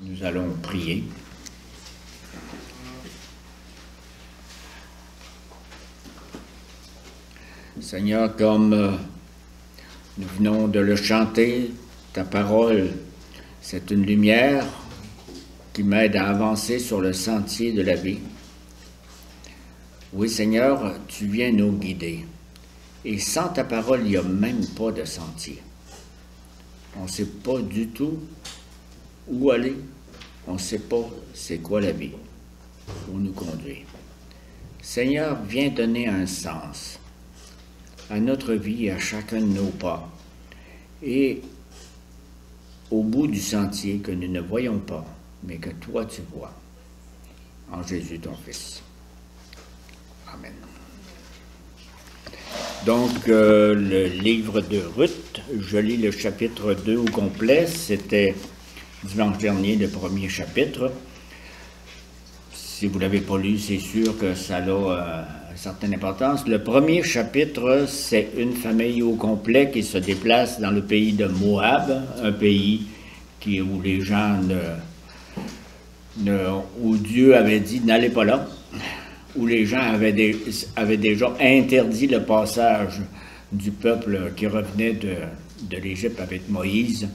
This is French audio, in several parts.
Nous allons prier. Seigneur, comme nous venons de le chanter, ta parole, c'est une lumière qui m'aide à avancer sur le sentier de la vie. Oui, Seigneur, tu viens nous guider. Et sans ta parole, il n'y a même pas de sentier. On ne sait pas du tout où aller. On ne sait pas c'est quoi la vie, où nous conduire. Seigneur, viens donner un sens à notre vie et à chacun de nos pas. Et au bout du sentier que nous ne voyons pas, mais que toi tu vois, en Jésus ton Fils. Amen. Donc, le livre de Ruth, je lis le chapitre 2 au complet. C'était dimanche dernier, le premier chapitre. Si vous ne l'avez pas lu, c'est sûr que ça a une certaine importance. Le premier chapitre, c'est une famille au complet qui se déplace dans le pays de Moab, un pays où les gens où Dieu avait dit « n'allez pas là », où les gens avaient déjà interdit le passage du peuple qui revenait de l'Égypte avec Moïse.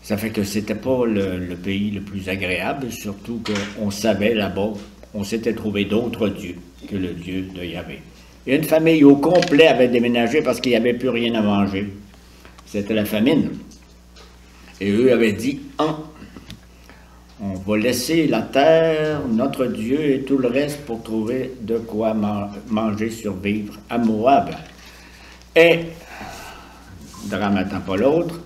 Ça fait que c'était pas le pays le plus agréable, surtout qu'on savait là-bas, on s'était trouvé d'autres dieux que le Dieu de Yahvé. Et une famille au complet avait déménagé parce qu'il n'y avait plus rien à manger. C'était la famine. Et eux avaient dit « on va laisser la terre, notre Dieu et tout le reste pour trouver de quoi manger, survivre à Moab. » Et, drame n'attend pas l'autre,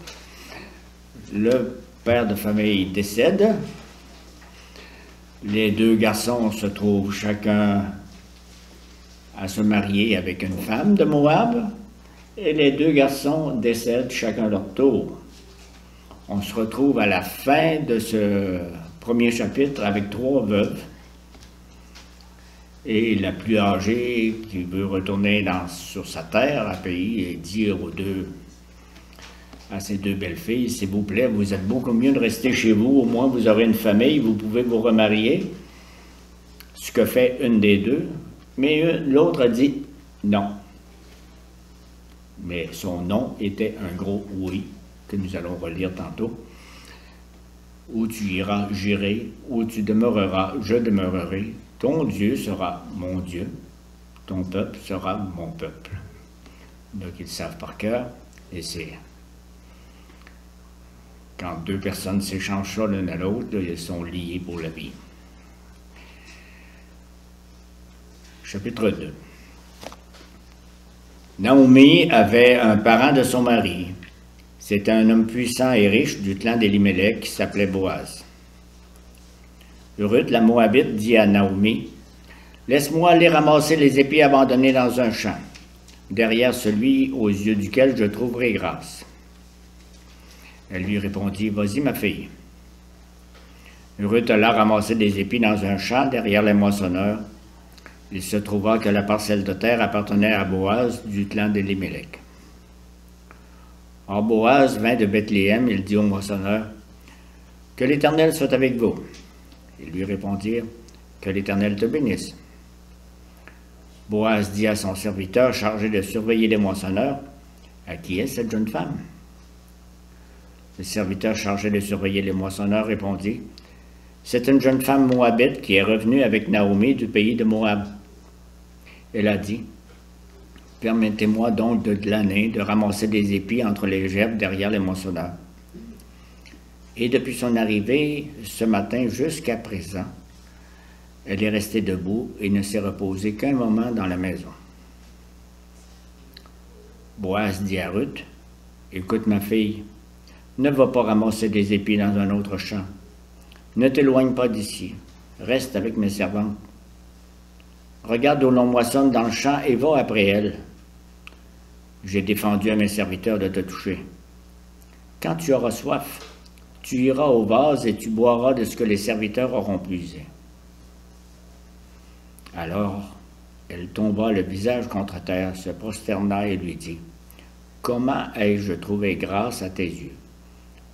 le père de famille décède. Les deux garçons se trouvent chacun à se marier avec une femme de Moab. Et les deux garçons décèdent chacun leur tour. On se retrouve à la fin de ce premier chapitre avec 3 veuves. Et la plus âgée qui veut retourner sur sa terre, à pays, et dire à ses 2 belles filles, s'il vous plaît, vous êtes beaucoup mieux de rester chez vous, au moins vous aurez une famille, vous pouvez vous remarier. Ce que fait une des deux. Mais l'autre a dit non. Mais son non était un gros oui, que nous allons relire tantôt. Où tu iras, j'irai, où tu demeureras, je demeurerai. Ton Dieu sera mon Dieu, ton peuple sera mon peuple. Donc ils savent par cœur, et c'est quand 2 personnes s'échangent ça l'une à l'autre, ils sont liés pour la vie. Chapitre 2. Naomi avait un parent de son mari. C'était un homme puissant et riche du clan d'Élimélec qui s'appelait Boaz. Ruth, la Moabite, dit à Naomi, « Laisse-moi aller ramasser les épis abandonnés dans un champ, derrière celui aux yeux duquel je trouverai grâce. » Elle lui répondit, « Vas-y, ma fille. » Ruth alla ramasser des épis dans un champ derrière les moissonneurs. Il se trouva que la parcelle de terre appartenait à Boaz du clan d'Élimélec. Or Boaz vint de Bethléem, il dit aux moissonneurs, « Que l'Éternel soit avec vous. » Ils lui répondirent, « Que l'Éternel te bénisse. » Boaz dit à son serviteur chargé de surveiller les moissonneurs, « À qui est cette jeune femme? » Le serviteur chargé de surveiller les moissonneurs répondit, « C'est une jeune femme moabite qui est revenue avec Naomi du pays de Moab. » Elle a dit, « Permettez-moi donc de glaner, de ramasser des épis entre les gerbes derrière les moissonneurs. » Et depuis son arrivée, ce matin jusqu'à présent, elle est restée debout et ne s'est reposée qu'un moment dans la maison. Boaz dit à Ruth, « Écoute ma fille, ne va pas ramasser des épis dans un autre champ. Ne t'éloigne pas d'ici, reste avec mes servantes. Regarde où l'on moissonne dans le champ et va après elles. J'ai défendu à mes serviteurs de te toucher. Quand tu auras soif, tu iras au vase et tu boiras de ce que les serviteurs auront puisé. » Alors, elle tomba le visage contre terre, se prosterna et lui dit, « Comment ai-je trouvé grâce à tes yeux,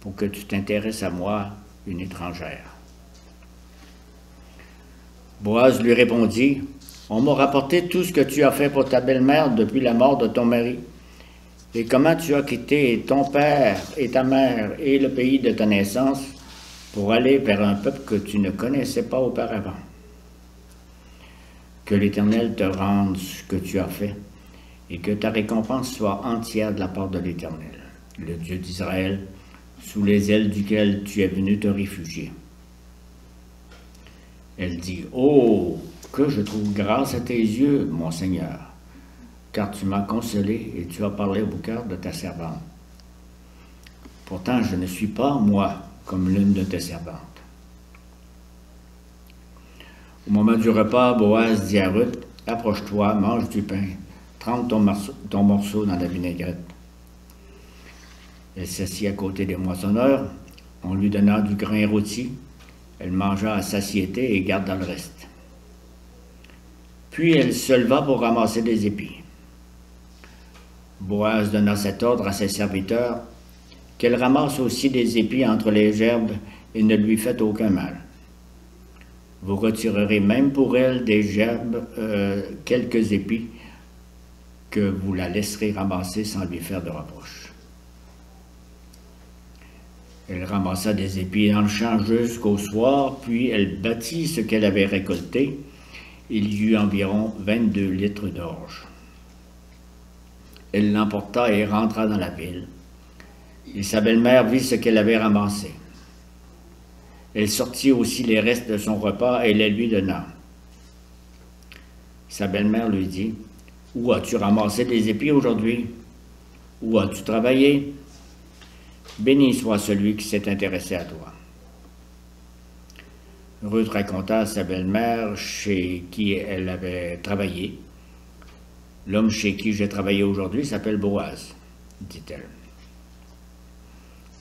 pour que tu t'intéresses à moi une étrangère. Boaz lui répondit, « On m'a rapporté tout ce que tu as fait pour ta belle-mère depuis la mort de ton mari, et comment tu as quitté ton père et ta mère et le pays de ta naissance pour aller vers un peuple que tu ne connaissais pas auparavant. Que l'Éternel te rende ce que tu as fait, et que ta récompense soit entière de la part de l'Éternel, le Dieu d'Israël, sous les ailes duquel tu es venu te réfugier. » Elle dit, « Oh, que je trouve grâce à tes yeux, mon Seigneur, car tu m'as consolé et tu as parlé au cœur de ta servante. Pourtant, je ne suis pas, moi, comme l'une de tes servantes. » Au moment du repas, Boaz dit à Ruth, « Approche-toi, mange du pain, trempe ton morceau dans la vinaigrette. » Elle s'assit à côté des moissonneurs, on lui donna du grain rôti, elle mangea à satiété et garda le reste. Puis elle se leva pour ramasser des épis. Boaz donna cet ordre à ses serviteurs, qu'elle ramasse aussi des épis entre les gerbes et ne lui fait aucun mal. Vous retirerez même pour elle des gerbes quelques épis que vous la laisserez ramasser sans lui faire de reproche. Elle ramassa des épis dans le champ jusqu'au soir, puis elle battit ce qu'elle avait récolté. Il y eut environ 22 litres d'orge. Elle l'emporta et rentra dans la ville. Et sa belle-mère vit ce qu'elle avait ramassé. Elle sortit aussi les restes de son repas et les lui donna. Sa belle-mère lui dit, « Où as-tu ramassé des épis aujourd'hui? Où as-tu travaillé? Béni soit celui qui s'est intéressé à toi. » Ruth raconta à sa belle-mère chez qui elle avait travaillé. « L'homme chez qui j'ai travaillé aujourd'hui s'appelle Boaz, » dit-elle.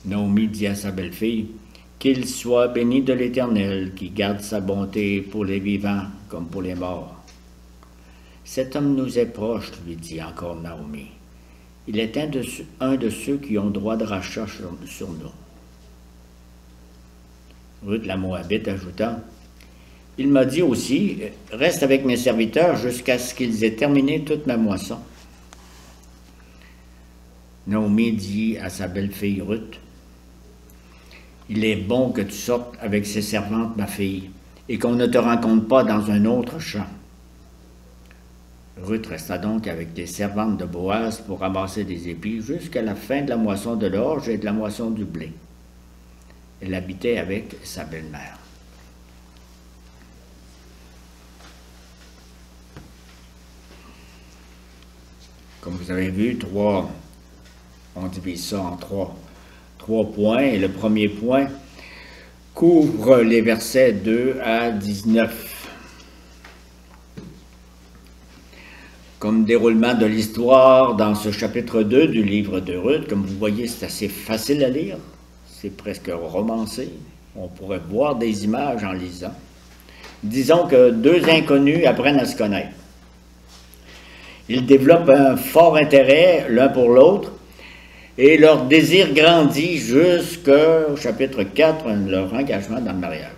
Naomi dit à sa belle-fille, « Qu'il soit béni de l'Éternel, qui garde sa bonté pour les vivants comme pour les morts. » « Cet homme nous est proche, » lui dit encore Naomi. « Il est un de ceux qui ont droit de rachat sur nous. » Ruth la Moabite ajouta, « Il m'a dit aussi, reste avec mes serviteurs jusqu'à ce qu'ils aient terminé toute ma moisson. » Naomi dit à sa belle-fille Ruth, « Il est bon que tu sortes avec ses servantes, ma fille, et qu'on ne te rencontre pas dans un autre champ. » Ruth resta donc avec les servantes de Boaz pour ramasser des épis jusqu'à la fin de la moisson de l'orge et de la moisson du blé. Elle habitait avec sa belle-mère. Comme vous avez vu, on divise ça en trois points. Et le premier point couvre les versets 2 à 19. Comme déroulement de l'histoire dans ce chapitre 2 du livre de Ruth, comme vous voyez, c'est assez facile à lire. C'est presque romancé. On pourrait voir des images en lisant. Disons que deux inconnus apprennent à se connaître. Ils développent un fort intérêt l'un pour l'autre et leur désir grandit jusqu'au chapitre 4, leur engagement dans le mariage.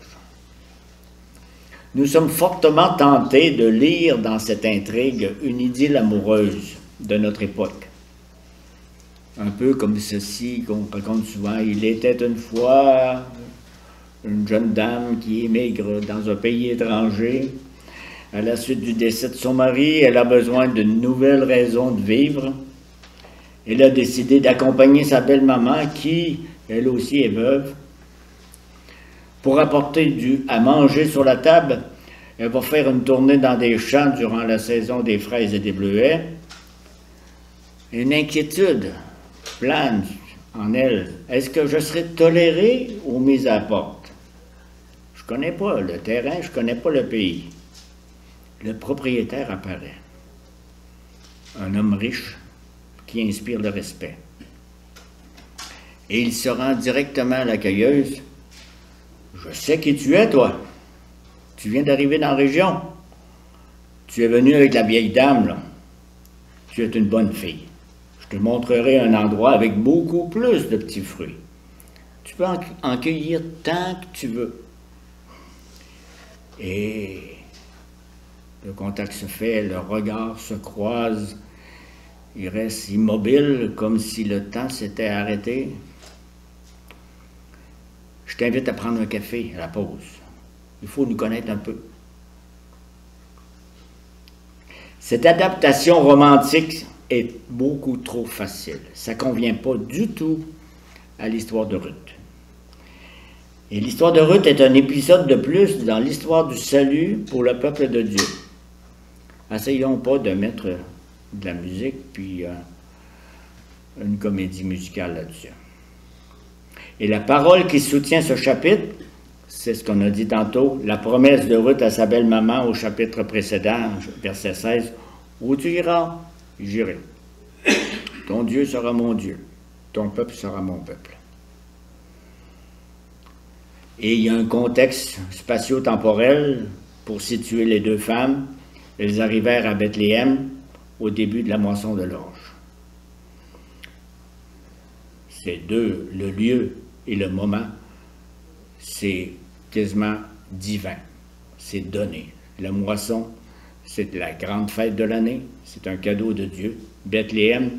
Nous sommes fortement tentés de lire dans cette intrigue une idylle amoureuse de notre époque. Un peu comme ceci qu'on raconte souvent. Il était une fois une jeune dame qui émigre dans un pays étranger. À la suite du décès de son mari, elle a besoin d'une nouvelle raison de vivre. Elle a décidé d'accompagner sa belle-maman qui, elle aussi, est veuve. Pour apporter à manger sur la table, elle va faire une tournée dans des champs durant la saison des fraises et des bleuets. Une inquiétude plane en elle. Est-ce que je serai tolérée ou mise à la porte? Je ne connais pas le terrain, je ne connais pas le pays. Le propriétaire apparaît. Un homme riche qui inspire le respect. Et il se rend directement à l'accueilleuse. « Je sais qui tu es, toi. Tu viens d'arriver dans la région. Tu es venu avec la vieille dame, là. Tu es une bonne fille. Je te montrerai un endroit avec beaucoup plus de petits fruits. Tu peux en cueillir tant que tu veux. Et le contact se fait, le regard se croise, il reste immobile comme si le temps s'était arrêté. Je t'invite à prendre un café à la pause. Il faut nous connaître un peu. Cette adaptation romantique est beaucoup trop facile. Ça ne convient pas du tout à l'histoire de Ruth. Et l'histoire de Ruth est un épisode de plus dans l'histoire du salut pour le peuple de Dieu. Essayons pas de mettre de la musique puis une comédie musicale là-dessus. Et la parole qui soutient ce chapitre, c'est ce qu'on a dit tantôt, la promesse de Ruth à sa belle-maman au chapitre précédent, verset 16, « Où tu iras, j'irai. Ton Dieu sera mon Dieu, ton peuple sera mon peuple. » Et il y a un contexte spatio-temporel pour situer les deux femmes. Elles arrivèrent à Bethléem au début de la moisson de l'orge. Ces deux, le lieu et le moment, c'est quasiment divin. C'est donné. La moisson, c'est la grande fête de l'année. C'est un cadeau de Dieu. Bethléem,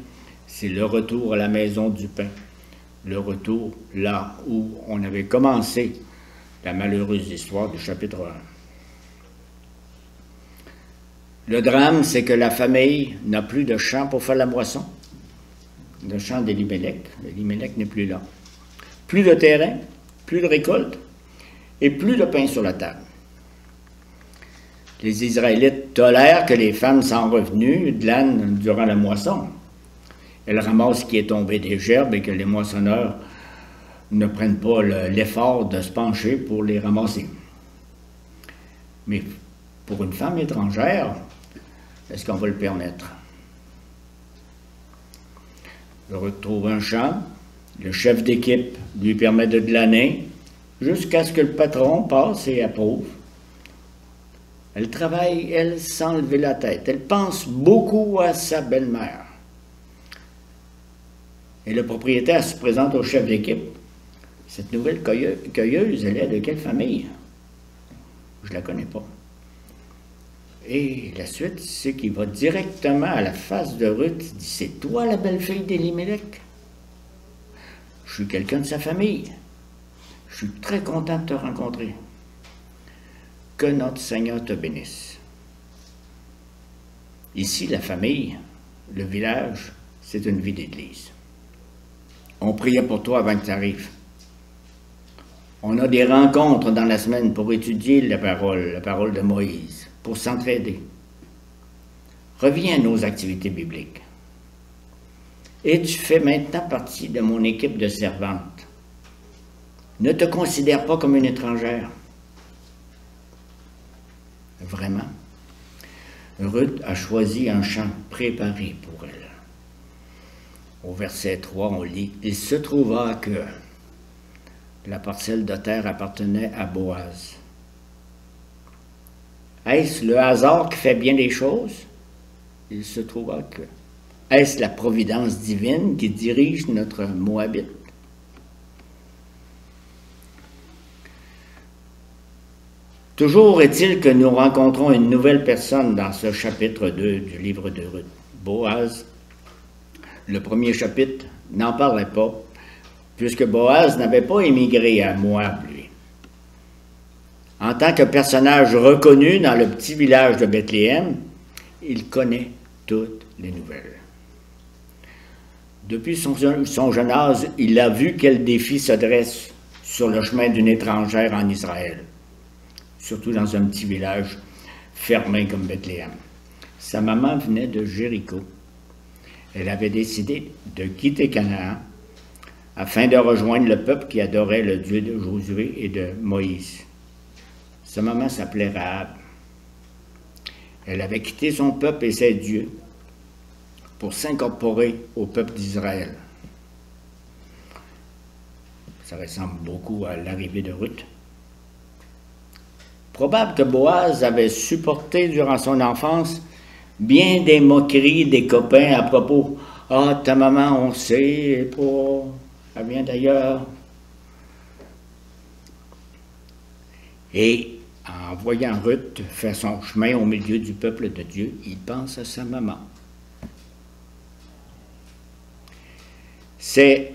c'est le retour à la maison du pain. Le retour là où on avait commencé la malheureuse histoire du chapitre 1. Le drame, c'est que la famille n'a plus de champ pour faire la moisson. Le champ d'Elimelech. Elimelech n'est plus là. Plus de terrain, plus de récolte et plus de pain sur la table. Les Israélites tolèrent que les femmes sans revenus glanent durant la moisson. Elles ramassent ce qui est tombé des gerbes et que les moissonneurs ne prennent pas l'effort de se pencher pour les ramasser. Mais pour une femme étrangère, est-ce qu'on va le permettre? Elle retrouve un champ, le chef d'équipe lui permet de glaner jusqu'à ce que le patron passe et approuve. Elle travaille, elle, sans lever la tête. Elle pense beaucoup à sa belle-mère. Et le propriétaire se présente au chef d'équipe. Cette nouvelle cueilleuse, elle est de quelle famille? Je ne la connais pas. Et la suite, c'est qu'il va directement à la face de Ruth. Il dit, c'est toi la belle-fille d'Elimelech? Je suis quelqu'un de sa famille. Je suis très content de te rencontrer. Que notre Seigneur te bénisse. Ici, la famille, le village, c'est une vie d'église. On priait pour toi avant que tu arrives. On a des rencontres dans la semaine pour étudier la parole de Moïse, pour s'entraider. Reviens à nos activités bibliques. Et tu fais maintenant partie de mon équipe de servantes. Ne te considère pas comme une étrangère. Vraiment. Ruth a choisi un champ préparé pour elle. Au verset 3, on lit « Il se trouva que la parcelle de terre appartenait à Boaz. » Est-ce le hasard qui fait bien les choses? Il se trouva que. Est-ce la providence divine qui dirige notre Moabite? Toujours est-il que nous rencontrons une nouvelle personne dans ce chapitre 2 du livre de Ruth. Boaz. Le premier chapitre n'en parlait pas, puisque Boaz n'avait pas émigré à Moab, lui. En tant que personnage reconnu dans le petit village de Bethléem, il connaît toutes les nouvelles. Depuis son jeune âge, il a vu quel défi se dresse sur le chemin d'une étrangère en Israël, surtout dans un petit village fermé comme Bethléem. Sa maman venait de Jéricho. Elle avait décidé de quitter Canaan afin de rejoindre le peuple qui adorait le Dieu de Josué et de Moïse. Sa maman s'appelait Rahab. Elle avait quitté son peuple et ses dieux pour s'incorporer au peuple d'Israël. Ça ressemble beaucoup à l'arrivée de Ruth. Probable que Boaz avait supporté durant son enfance bien des moqueries des copains à propos « Ah, ta maman, on sait, elle vient d'ailleurs. Et en voyant Ruth faire son chemin au milieu du peuple de Dieu, il pense à sa maman. C'est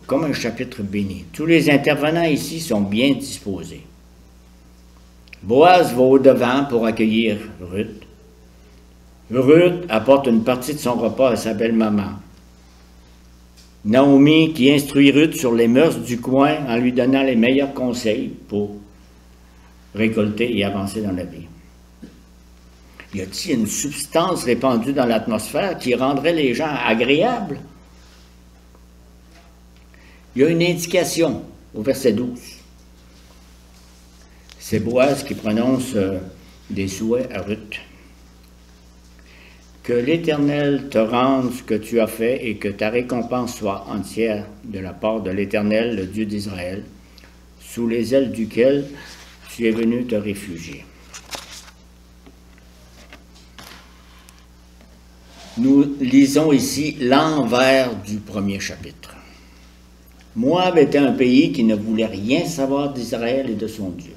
comme un chapitre béni. Tous les intervenants ici sont bien disposés. Boaz va au-devant pour accueillir Ruth. Ruth apporte une partie de son repas à sa belle-maman. Naomi qui instruit Ruth sur les mœurs du coin en lui donnant les meilleurs conseils pour récolter et avancer dans la vie. Y a-t-il une substance répandue dans l'atmosphère qui rendrait les gens agréables? Il y a une indication au verset 12. C'est Boaz qui prononce des souhaits à Ruth. Que l'Éternel te rende ce que tu as fait et que ta récompense soit entière de la part de l'Éternel, le Dieu d'Israël, sous les ailes duquel tu es venu te réfugier. Nous lisons ici l'envers du premier chapitre. Moab était un pays qui ne voulait rien savoir d'Israël et de son Dieu.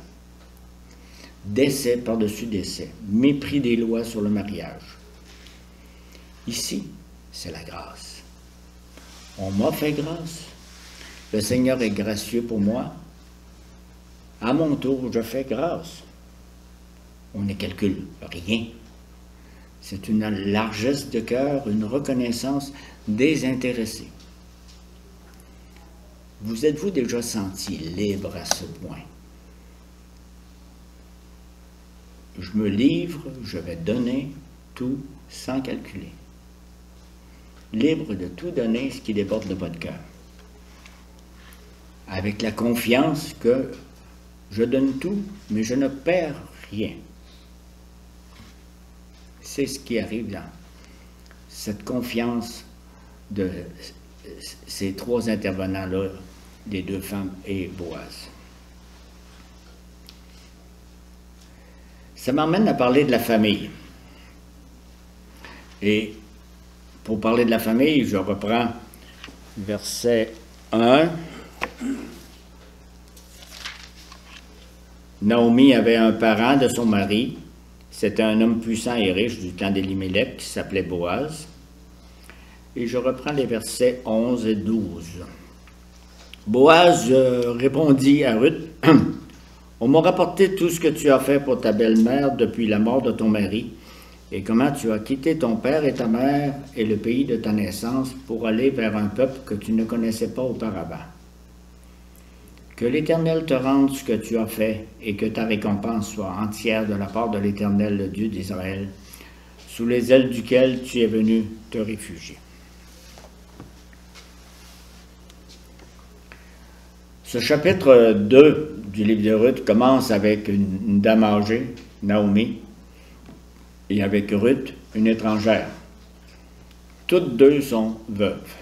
Décès par-dessus décès, mépris des lois sur le mariage. Ici, c'est la grâce. On m'a fait grâce. Le Seigneur est gracieux pour moi. À mon tour, je fais grâce. On ne calcule rien. C'est une largesse de cœur, une reconnaissance désintéressée. Vous êtes-vous déjà senti libre à ce point? Je me livre, je vais donner tout sans calculer. Libre de tout donner ce qui déborde de votre cœur. Avec la confiance que je donne tout, mais je ne perds rien. C'est ce qui arrive là. Cette confiance de ces trois intervenants-là, les deux femmes et Boaz. Ça m'emmène à parler de la famille. Et pour parler de la famille, je reprends verset 1. Naomi avait un parent de son mari. C'était un homme puissant et riche du clan d'Élimélec qui s'appelait Boaz. Et je reprends les versets 11 et 12. Boaz répondit à Ruth, « On m'a rapporté tout ce que tu as fait pour ta belle-mère depuis la mort de ton mari, et comment tu as quitté ton père et ta mère et le pays de ta naissance pour aller vers un peuple que tu ne connaissais pas auparavant. Que l'Éternel te rende ce que tu as fait, et que ta récompense soit entière de la part de l'Éternel, le Dieu d'Israël, sous les ailes duquel tu es venu te réfugier. » Ce chapitre 2 du livre de Ruth commence avec une dame âgée, Naomi, et avec Ruth, une étrangère. Toutes deux sont veuves.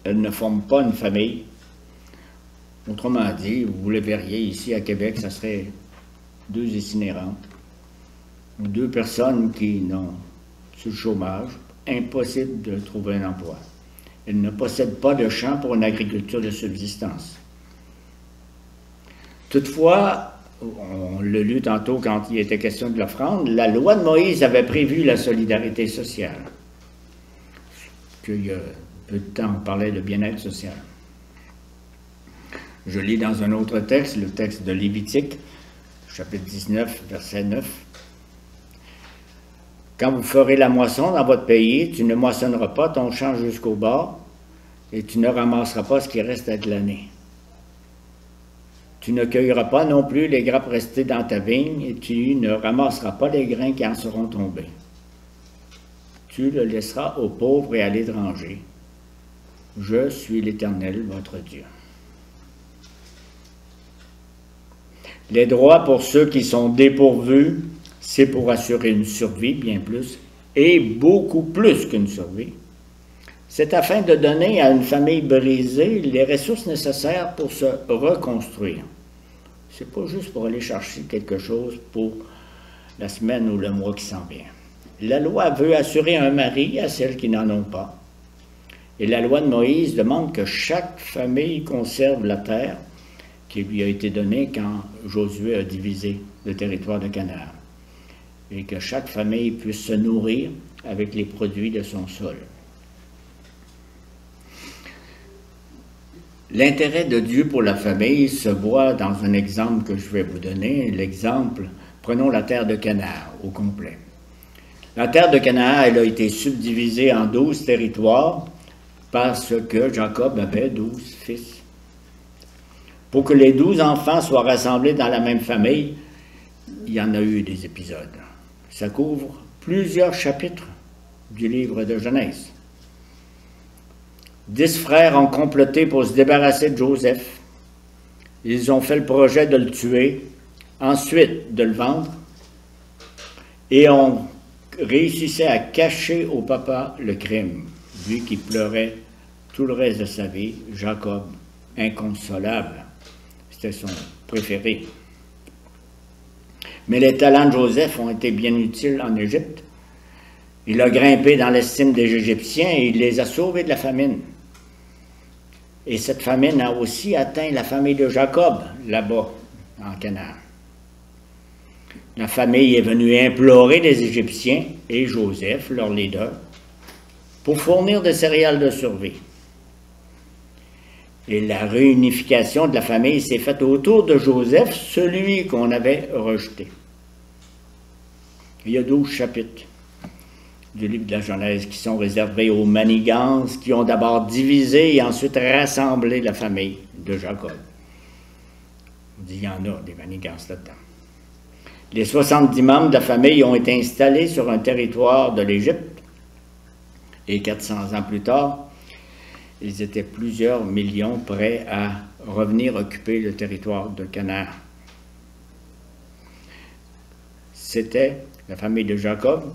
Elles ne forment pas une famille. Autrement dit, vous le verriez ici à Québec, ça serait deux itinérantes, ou deux personnes qui n'ont, sur le chômage, impossible de trouver un emploi. Elles ne possèdent pas de champ pour une agriculture de subsistance. Toutefois, on l'a lu tantôt quand il était question de l'offrande, la loi de Moïse avait prévu la solidarité sociale. Qu'il y a peu de temps, on parlait de bien-être social. Je lis dans un autre texte, le texte de Lévitique, chapitre 19, verset 9. « Quand vous ferez la moisson dans votre pays, tu ne moissonneras pas ton champ jusqu'au bord, et tu ne ramasseras pas ce qui reste à glaner. Tu ne cueilleras pas non plus les grappes restées dans ta vigne, et tu ne ramasseras pas les grains qui en seront tombés. Tu le laisseras aux pauvres et à l'étranger. Je suis l'Éternel, votre Dieu. » Les droits pour ceux qui sont dépourvus, c'est pour assurer une survie, bien plus, et beaucoup plus qu'une survie. C'est afin de donner à une famille brisée les ressources nécessaires pour se reconstruire. C'est pas juste pour aller chercher quelque chose pour la semaine ou le mois qui s'en vient. La loi veut assurer un mari à celles qui n'en ont pas. Et la loi de Moïse demande que chaque famille conserve la terre qui lui a été donné quand Josué a divisé le territoire de Canaan, et que chaque famille puisse se nourrir avec les produits de son sol. L'intérêt de Dieu pour la famille se voit dans un exemple que je vais vous donner. L'exemple, prenons la terre de Canaan au complet. La terre de Canaan, elle a été subdivisée en 12 territoires parce que Jacob avait 12 fils. Pour que les 12 enfants soient rassemblés dans la même famille, il y en a eu des épisodes. Ça couvre plusieurs chapitres du livre de Genèse. 10 frères ont comploté pour se débarrasser de Joseph. Ils ont fait le projet de le tuer, ensuite de le vendre, et on réussissait à cacher au papa le crime, lui qui pleurait tout le reste de sa vie, Jacob, inconsolable. C'était son préféré. Mais les talents de Joseph ont été bien utiles en Égypte. Il a grimpé dans l'estime des Égyptiens et il les a sauvés de la famine. Et cette famine a aussi atteint la famille de Jacob, là-bas, en Canaan. La famille est venue implorer les Égyptiens et Joseph, leur leader, pour fournir des céréales de survie. Et la réunification de la famille s'est faite autour de Joseph, celui qu'on avait rejeté. Il y a 12 chapitres du livre de la Genèse qui sont réservés aux manigances, qui ont d'abord divisé et ensuite rassemblé la famille de Jacob. Il y en a des manigances là-dedans. Les 70 membres de la famille ont été installés sur un territoire de l'Égypte et 400 ans plus tard, ils étaient plusieurs millions prêts à revenir occuper le territoire de Canaan. C'était la famille de Jacob,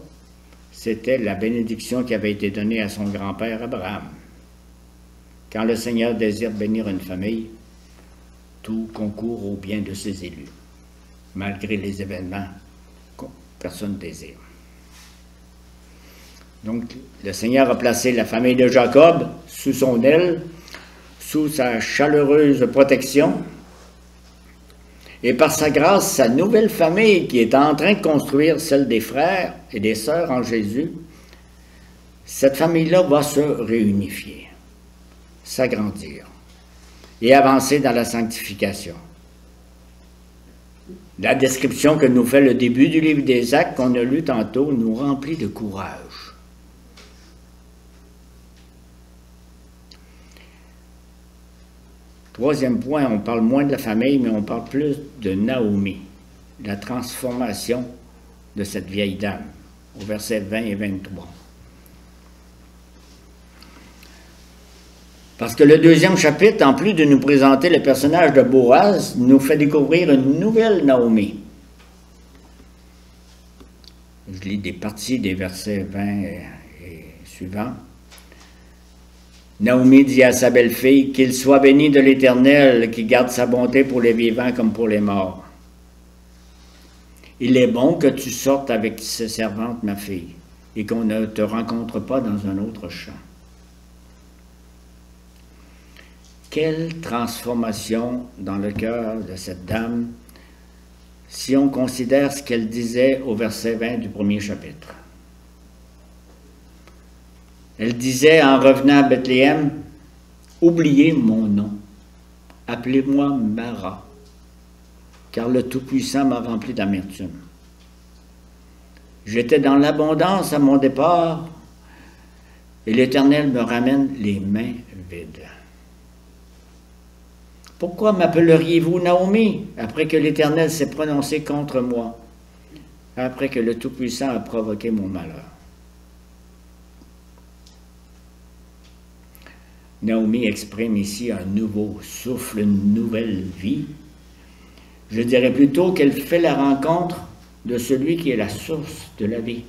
c'était la bénédiction qui avait été donnée à son grand-père Abraham. Quand le Seigneur désire bénir une famille, tout concourt au bien de ses élus, malgré les événements que personne ne désire. Donc, le Seigneur a placé la famille de Jacob sous son aile, sous sa chaleureuse protection, et par sa grâce, sa nouvelle famille qui est en train de construire celle des frères et des sœurs en Jésus, cette famille-là va se réunifier, s'agrandir et avancer dans la sanctification. La description que nous fait le début du livre des Actes qu'on a lu tantôt nous remplit de courage. Troisième point, on parle moins de la famille, mais on parle plus de Naomi, la transformation de cette vieille dame, au verset 20 et 23. Parce que le deuxième chapitre, en plus de nous présenter le personnage de Boaz, nous fait découvrir une nouvelle Naomi. Je lis des parties des versets 20 et suivants. Naomi dit à sa belle-fille, « Qu'il soit béni de l'Éternel, qui garde sa bonté pour les vivants comme pour les morts. Il est bon que tu sortes avec ses servantes, ma fille, et qu'on ne te rencontre pas dans un autre champ. » Quelle transformation dans le cœur de cette dame, si on considère ce qu'elle disait au verset 20 du premier chapitre. Elle disait en revenant à Bethléem, « Oubliez mon nom, appelez-moi Mara, car le Tout-Puissant m'a rempli d'amertume. J'étais dans l'abondance à mon départ, et l'Éternel me ramène les mains vides. Pourquoi m'appelleriez-vous Naomi, après que l'Éternel s'est prononcé contre moi, après que le Tout-Puissant a provoqué mon malheur? » Naomi exprime ici un nouveau souffle, une nouvelle vie. Je dirais plutôt qu'elle fait la rencontre de celui qui est la source de la vie.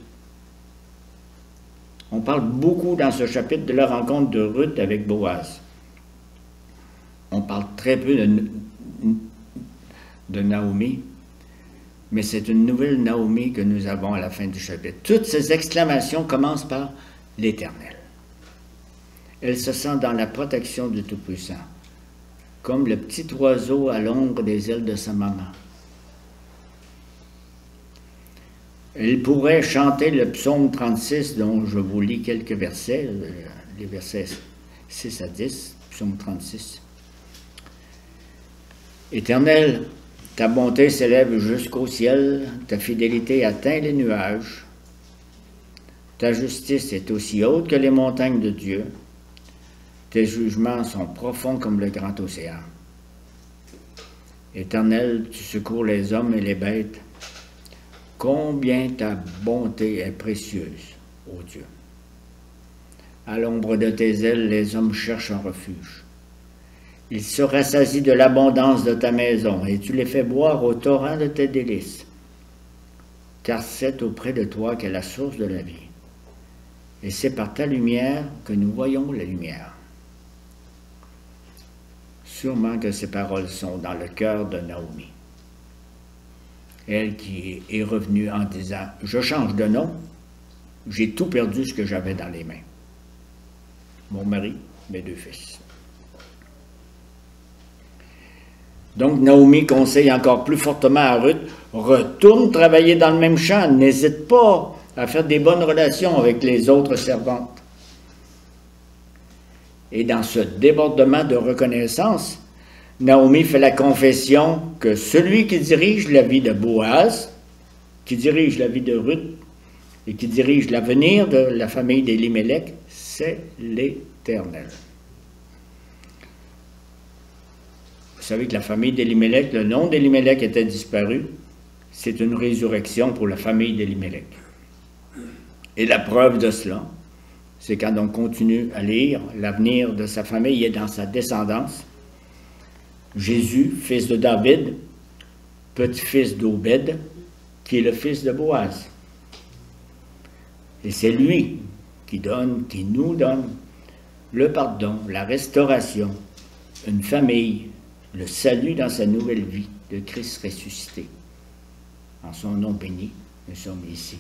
On parle beaucoup dans ce chapitre de la rencontre de Ruth avec Boaz. On parle très peu de Naomi, mais c'est une nouvelle Naomi que nous avons à la fin du chapitre. Toutes ces exclamations commencent par l'Éternel. Elle se sent dans la protection du Tout-Puissant. comme le petit oiseau à l'ombre des ailes de sa maman. Elle pourrait chanter le psaume 36, dont je vous lis quelques versets, les versets 6 à 10, psaume 36. Éternel, ta bonté s'élève jusqu'au ciel, ta fidélité atteint les nuages. Ta justice est aussi haute que les montagnes de Dieu. Tes jugements sont profonds comme le grand océan. Éternel, tu secours les hommes et les bêtes. Combien ta bonté est précieuse, ô Dieu. À l'ombre de tes ailes, les hommes cherchent un refuge. Ils se rassasient de l'abondance de ta maison, et tu les fais boire au torrent de tes délices. Car c'est auprès de toi qu'est la source de la vie. Et c'est par ta lumière que nous voyons la lumière. Sûrement que ces paroles sont dans le cœur de Naomi. Elle qui est revenue en disant « Je change de nom, j'ai tout perdu ce que j'avais dans les mains. Mon mari, mes 2 fils. » Donc Naomi conseille encore plus fortement à Ruth « Retourne travailler dans le même champ, n'hésite pas à faire des bonnes relations avec les autres servantes. » Et dans ce débordement de reconnaissance, Naomi fait la confession que celui qui dirige la vie de Boaz, qui dirige la vie de Ruth et qui dirige l'avenir de la famille d'Élimélec, c'est l'Éternel. Vous savez que la famille d'Élimélec, le nom d'Élimélec était disparu. C'est une résurrection pour la famille d'Élimélec. Et la preuve de cela, c'est quand on continue à lire, l'avenir de sa famille est dans sa descendance. Jésus, fils de David, petit-fils d'Obed, qui est le fils de Boaz. Et c'est lui qui donne, qui nous donne le pardon, la restauration, une famille, le salut dans sa nouvelle vie de Christ ressuscité. En son nom béni, nous sommes ici.